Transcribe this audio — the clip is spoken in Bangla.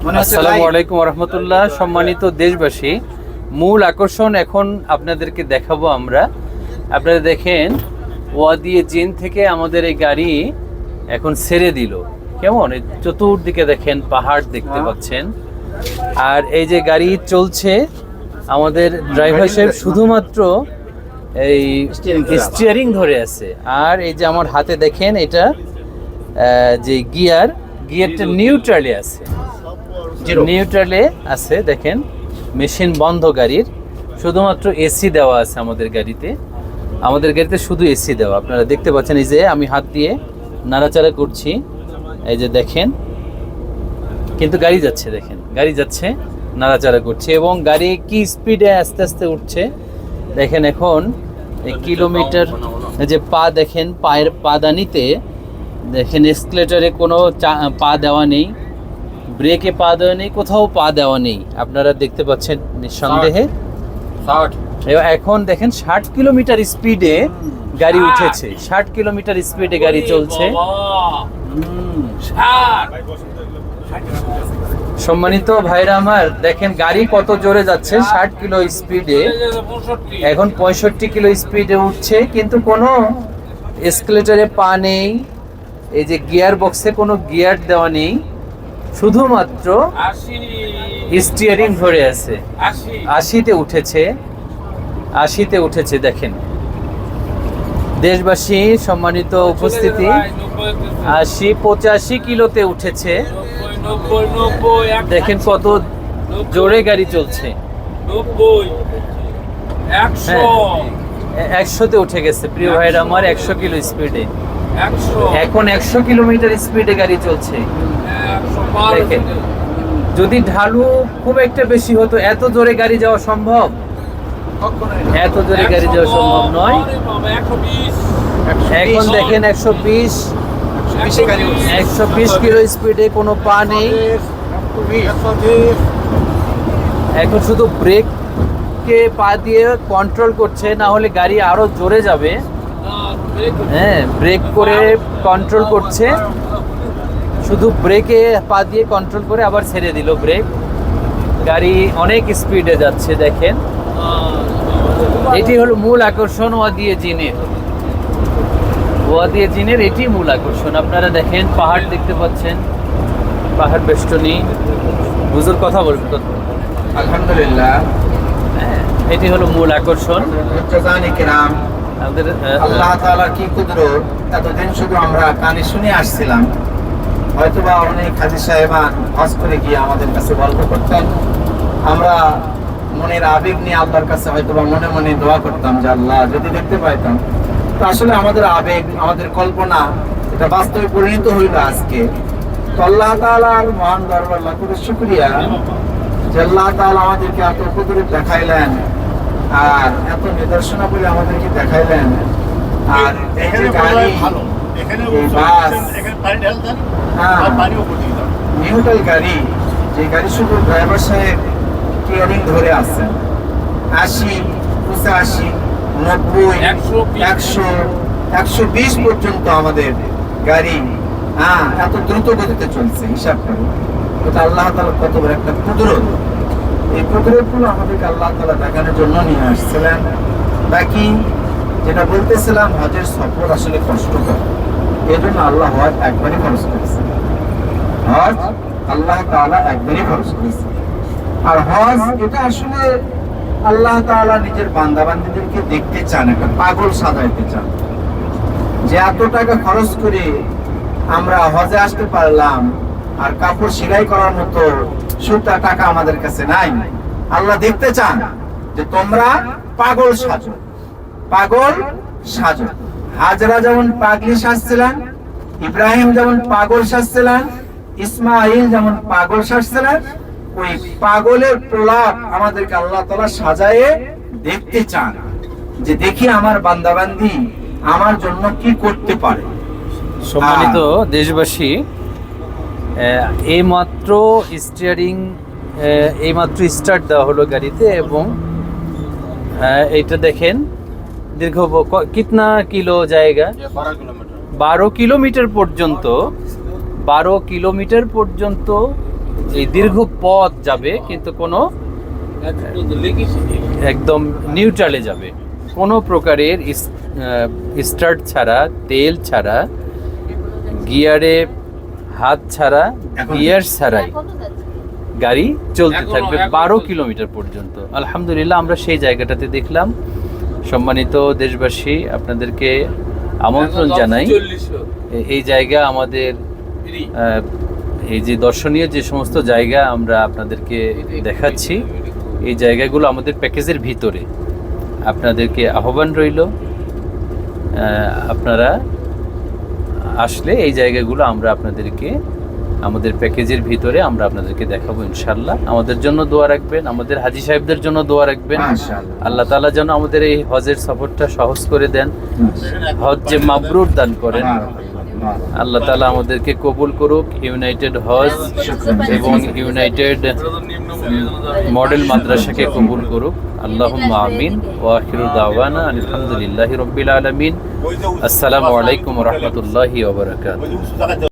আসসালামু আলাইকুম রহমতুল্লাহ। সম্মানিত দেশবাসী, মূল আকর্ষণ এখন আপনাদেরকে দেখাবো আমরা। আপনারা দেখেন, ওয়াদি জিন থেকে আমাদের এই গাড়ি এখন ছেড়ে দিল। কেমন চতুর্দিকে দেখেন, পাহাড় দেখতে পাচ্ছেন। আর এই যে গাড়ি চলছে, আমাদের ড্রাইভার সাহেব শুধুমাত্র এই স্টিয়ারিং ধরে আছে। আর এই যে আমার হাতে দেখেন, এটা যে গিয়ারটা নিউট্রালে আছে, নিউট্রালে আছে। দেখেন, মেশিন বন্ধ গাড়ির, শুধুমাত্র এসি দেওয়া আছে আমাদের গাড়িতে শুধু এসি দেওয়া। আপনারা দেখতে পাচ্ছেন, এই যে আমি হাত দিয়ে নাড়াচাড়া করছি, এই যে দেখেন, কিন্তু গাড়ি যাচ্ছে, দেখেন গাড়ি যাচ্ছে, নাড়াচাড়া করছে। এবং গাড়ি কি স্পিডে আস্তে আস্তে উঠছে দেখেন। এখন এই কিলোমিটার, যে পা দেখেন, পায়ের পাদানিতে দেখেন, এসকেলেটরে কোনো পা দেওয়া নেই, ব্রেকে পা দেওয়া নেই, কোথাও পা দেওয়া নেই। আপনারা দেখতে পাচ্ছেন নিঃসন্দেহে। এখন দেখেন 60 কিলোমিটার স্পিডে গাড়ি উঠেছে, 60 কিলোমিটার স্পিডে গাড়ি চলছে। সম্মানিত ভাইরা আমার, দেখেন গাড়ি কত জোরে যাচ্ছে, 60 কিলো স্পিডে। এখন 65 কিলো স্পিডে উঠছে, কিন্তু কোনো এসকেলেটরে পা নেই। এই যে গিয়ার বক্সে কোনো গিয়ার দেওয়া নেই, শুধুমাত্র স্টিয়ারিং ধরে আছে। 80তে উঠেছে দেখেন। দেশবাসী, সম্মানিত উপস্থিতি, 85 কিলোতে উঠেছে। দেখেন কত জোরে গাড়ি চলছে। 100তে উঠে গেছে প্রিয় ভাইরা আমার, 100 কিলো স্পিডে। এখন 100 কিলোমিটার স্পিডে গাড়ি চলছে। দেখেন, যদি ঢালু খুব একটা বেশি হতো, এত জোরে গাড়ি যাওয়া সম্ভব? এত জোরে গাড়ি যাওয়া সম্ভব নয়। এখন দেখেন 120 কিলো স্পিডে, কোনো পা নেই। এখন শুধু ব্রেককে পা দিয়ে কন্ট্রোল করছে, না হলে গাড়ি আরো জোরে যাবে। হ্যাঁ, ব্রেক করে কন্ট্রোল করছে, শুধু ব্রেকে পা দিয়ে কন্ট্রোল করে আবার ছেড়ে দিল ব্রেক। গাড়ি অনেক স্পিডে যাচ্ছে দেখেন। এটি হলো মূল আকর্ষণ ওয়াদি জিনের, এটি মূল আকর্ষণ। আপনারা দেখেন, পাহাড় দেখতে পাচ্ছেন, পাহাড় বেষ্টনী। হুজুর কথা বলবেন। আলহামদুলিল্লাহ, হ্যাঁ, এটি হলো মূল আকর্ষণ। আল্লাহ তাআলার কি কুদরত! এতদিন শুধু আমরা কানে শুনে আসছিলাম, হয়তোবা অনেক হাজী সাহেবান হজ করে গিয়ে আমাদের কাছে গল্প করতেন, আমরা মনের আবেগ নিয়ে আল্লাহর কাছে হয়তোবা মনে মনে দোয়া করতাম যে আল্লাহ যদি দেখতে পাইতাম। তো আসলে আমাদের আবেগ, আমাদের কল্পনা, এটা বাস্তবে পরিণত হইল আজকে। তো আল্লাহ তাআলার মহান দরবার লাখো শুকরিয়া যে আল্লাহ তাআলা আমাদেরকে এত কুদরত দেখাইলেন, আর এত নিদর্শনাবলী আমাদেরকে দেখাইলেন। আর এই যে গাড়ি, নিউট্রাল গাড়ি, যে গাড়ি শুধু ড্রাইভার সাহেব স্টিয়ারিং ধরে আছেন। 80, 85, 90, 100, 120 পর্যন্ত আমাদের গাড়ি এত দ্রুত গতিতে চলছে। হিসাব করে ওটা আল্লাহ তাআলা কত বড় একটা কুদরত। এই কুদরতগুলো আমাদেরকে আল্লাহ তাআলা দেখানোর জন্য নিয়ে আসছিলেন। বাকি যেটা বলতেছিলাম, হজের সফর আসলে কষ্টকর, এই জন্য আল্লাহ হজ একবারই খরচ করেছে। হজ আল্লাহ তাআলা একবারই খরচ করেছে। আর হজ এটা আসলে আল্লাহ তাআলা নিজের বান্দাবান্দীদেরকে দেখতে চান, একটা পাগল সাজাইতে চান। যে এত টাকা খরচ করে আমরা হজে আসতে পারলাম, আর কাপড় সেলাই করার মতো সুতা টাকা আমাদের কাছে নাই। আল্লাহ দেখতে চান যে তোমরা পাগল সাজো, পাগল সাজো। হাজরা যেমন পাগলি সাজছিলেন, ইব্রাহিম যেমন পাগল সাজছিলেন, ইসমাইল যেমন পাগল সাজছিলেন, ওই পাগলের প্রলাপ আমাদেরকে আল্লাহ তাআলা সাজায়ে দেখতে চান, যে দেখি আমার বান্দাবান্দি আমার জন্য কি করতে পারে। সম্মানিত দেশবাসী, এইমাত্র স্টার্ট দেওয়া হলো গাড়িতে, এবং এইটা দেখেন দীর্ঘ কিতনা কিলো জায়গা, 12 কিলোমিটার পর্যন্ত এই দীর্ঘ পথ যাবে কিন্তু কোনো একদম নিউট্রালে যাবে, কোনো প্রকারের স্টার্ট ছাড়া, তেল ছাড়া, গিয়ারে হাত ছাড়া, গিয়ার ছাড়াই গাড়ি চলতে থাকবে 12 কিলোমিটার পর্যন্ত। আলহামদুলিল্লাহ আমরা সেই জায়গাটাতে দেখলাম। সম্মানিত দেশবাসী, আপনাদেরকে আমন্ত্রণ জানাই, এই জায়গা আমাদের এই যে দর্শনীয় যে সমস্ত জায়গা আমরা আপনাদেরকে দেখাচ্ছি, এই জায়গাগুলো আমাদের প্যাকেজের ভিতরে। আপনাদেরকে আহ্বান রইল, আপনারা আসলে এই জায়গাগুলো আমরা আপনাদেরকে আমাদের প্যাকেজের ভিতরে আমরা আপনাদেরকে দেখাবো ইনশাল্লাহ। আমাদের জন্য দোয়া রাখবেন, আমাদের হাজী সাহেবদের জন্য দোয়া রাখবেন। আল্লাহ তাআলা যেন আমাদের এই হজের সফরটা সহজ করে দেন, হজ যে মাবরুর দান করেন। আল্লাহ তাআলা আমাদেরকে কবুল করুক, ইউনাইটেড হজ এবং ইউনাইটেড মডেল মাদ্রাসাকে কবুল করুক। আল্লাহুম্মা আমিন। ওয়া আখিরু দাওয়ানা আলহামদুলিল্লাহি রাব্বিল আলামিন। আসসালামু আলাইকুম ওয়া রাহমাতুল্লাহি ওয়া বারাকাতুহু।